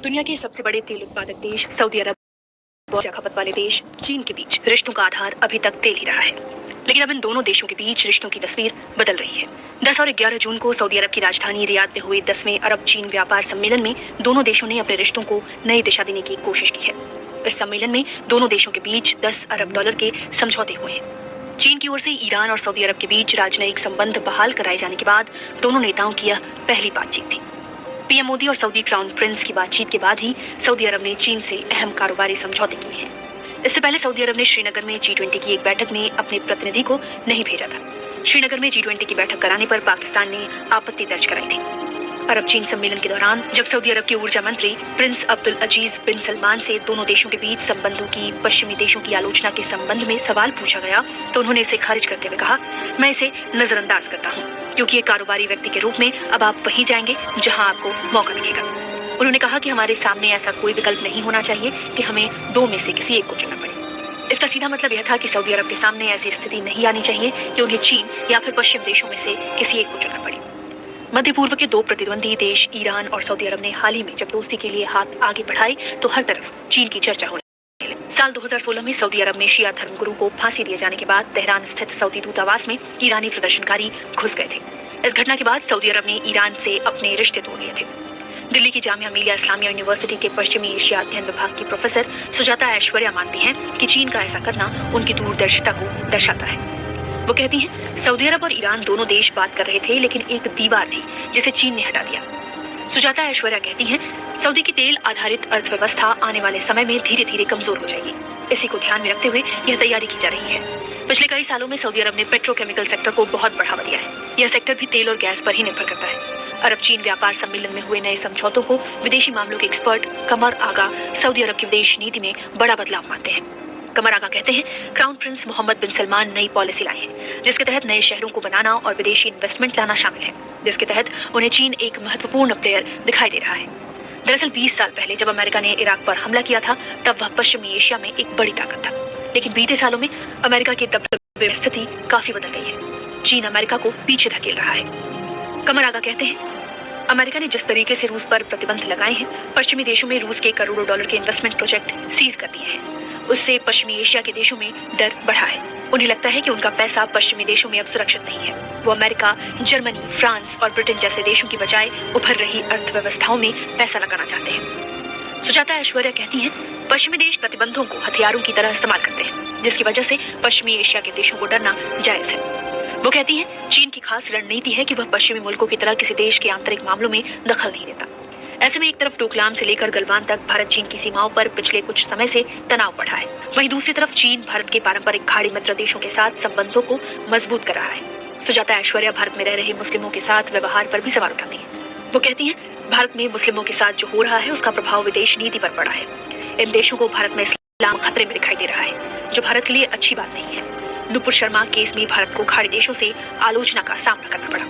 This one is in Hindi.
दुनिया के सबसे बड़े तेल उत्पादक देश सऊदी अरब और खपत वाले देश चीन के बीच रिश्तों का आधार अभी तक तेल ही रहा है। लेकिन अब इन दोनों देशों के बीच रिश्तों की तस्वीर बदल रही है। 10 और 11 जून को सऊदी अरब की राजधानी रियाद में हुए 10वें अरब चीन व्यापार सम्मेलन में दोनों देशों ने अपने रिश्तों को नई दिशा देने की कोशिश की है। इस सम्मेलन में दोनों देशों के बीच 10 अरब डॉलर के समझौते हुए हैं। चीन की ओर से ईरान और सऊदी अरब के बीच राजनयिक संबंध बहाल कराए जाने के बाद दोनों नेताओं की यह पहली बातचीत थी। पीएम मोदी और सऊदी क्राउन प्रिंस की बातचीत के बाद ही सऊदी अरब ने चीन से अहम कारोबारी समझौते किए हैं। इससे पहले सऊदी अरब ने श्रीनगर में G20 की एक बैठक में अपने प्रतिनिधि को नहीं भेजा था। श्रीनगर में G20 की बैठक कराने पर पाकिस्तान ने आपत्ति दर्ज कराई थी। अरब चीन सम्मेलन के दौरान जब सऊदी अरब के ऊर्जा मंत्री प्रिंस अब्दुल अजीज बिन सलमान से दोनों देशों के बीच संबंधों की पश्चिमी देशों की आलोचना के संबंध में सवाल पूछा गया तो उन्होंने इसे खारिज करते हुए कहा, मैं इसे नजरअंदाज करता हूँ, क्योंकि एक कारोबारी व्यक्ति के रूप में अब आप वहीं जाएंगे जहाँ आपको मौका दिखेगा। उन्होंने कहा कि हमारे सामने ऐसा कोई विकल्प नहीं होना चाहिए कि हमें दो में से किसी एक को चुनना पड़े। इसका सीधा मतलब यह था कि सऊदी अरब के सामने ऐसी स्थिति नहीं आनी चाहिए कि उन्हें चीन या फिर पश्चिम देशों में से किसी एक को चुनना पड़े। मध्य पूर्व के दो प्रतिद्वंदी देश ईरान और सऊदी अरब ने हाल ही में जब दोस्ती के लिए हाथ आगे बढ़ाए तो हर तरफ चीन की चर्चा होने लगी। साल 2016 में सऊदी अरब में शिया धर्मगुरु को फांसी दिए जाने के बाद तेहरान स्थित सऊदी दूतावास में ईरानी प्रदर्शनकारी घुस गए थे। इस घटना के बाद सऊदी अरब ने ईरान से अपने रिश्ते तोड़ लिए थे। दिल्ली की जामिया मिलिया इस्लामिया यूनिवर्सिटी के पश्चिमी एशिया अध्ययन विभाग की प्रोफेसर सुजाता ऐश्वर्या मानती हैं कि चीन का ऐसा करना उनकी दूरदर्शिता को दर्शाता है। वो कहती हैं, सऊदी अरब और ईरान दोनों देश बात कर रहे थे, लेकिन एक दीवार थी जिसे चीन ने हटा दिया। सुजाता ऐश्वर्या कहती हैं, सऊदी की तेल आधारित अर्थव्यवस्था आने वाले समय में धीरे धीरे कमजोर हो जाएगी। इसी को ध्यान में रखते हुए यह तैयारी की जा रही है। पिछले कई सालों में सऊदी अरब ने पेट्रोकेमिकल सेक्टर को बहुत बढ़ावा दिया है। यह सेक्टर भी तेल और गैस पर ही निर्भर करता है। अरब चीन व्यापार सम्मेलन में हुए नए समझौतों को विदेशी मामलों के एक्सपर्ट कमर आगा सऊदी अरब की विदेश नीति में बड़ा बदलाव मानते हैं। कमर आगा कहते हैं, क्राउन प्रिंस मोहम्मद बिन सलमान नई पॉलिसी लाए हैं, जिसके तहत नए शहरों को बनाना और विदेशी इन्वेस्टमेंट लाना शामिल है, जिसके तहत उन्हें चीन एक महत्वपूर्ण प्लेयर दिखाई दे रहा है। दरअसल 20 साल पहले जब अमेरिका ने इराक पर हमला किया था, तब वह पश्चिमी एशिया में एक बड़ी ताकत था। लेकिन बीते सालों में अमेरिका के दबदबे में स्थिति काफी बदल गई है। चीन अमेरिका को पीछे धकेल रहा है। कमर आगा कहते हैं, अमेरिका ने जिस तरीके से रूस पर प्रतिबंध लगाए हैं, पश्चिमी देशों में रूस के करोड़ों डॉलर के इन्वेस्टमेंट प्रोजेक्ट सीज कर दिए हैं। उससे पश्चिमी एशिया के देशों में डर बढ़ा है। उन्हें लगता है कि उनका पैसा पश्चिमी देशों में अब सुरक्षित नहीं है। वो अमेरिका, जर्मनी, फ्रांस और ब्रिटेन जैसे देशों की बजाय उभर रही अर्थव्यवस्थाओं में पैसा लगाना चाहते हैं। सुजाता ऐश्वर्या कहती हैं, पश्चिमी देश प्रतिबंधों को हथियारों की तरह इस्तेमाल करते हैं, जिसकी वजह से पश्चिमी एशिया के देशों को डरना जायज है। वो कहती हैं, चीन की खास रणनीति है कि वह पश्चिमी मुल्कों की तरह किसी देश के आंतरिक मामलों में दखल नहीं देता। ऐसे में एक तरफ डोकलाम से लेकर गलवान तक भारत चीन की सीमाओं पर पिछले कुछ समय से तनाव बढ़ा है, वहीं दूसरी तरफ चीन भारत के पारंपरिक खाड़ी मित्र देशों के साथ संबंधों को मजबूत कर रहा है। सुजाता ऐश्वर्या भारत में रह रहे मुस्लिमों के साथ व्यवहार पर भी सवाल उठाती हैं। वो कहती हैं, भारत में मुस्लिमों के साथ जो हो रहा है उसका प्रभाव विदेश नीति पर पड़ा है। इन देशों को भारत में इस्लाम खतरे में दिखाई दे रहा है, जो भारत के लिए अच्छी बात नहीं है। नुपुर शर्मा केस में भारत को खाड़ी देशों से आलोचना का सामना करना पड़ा।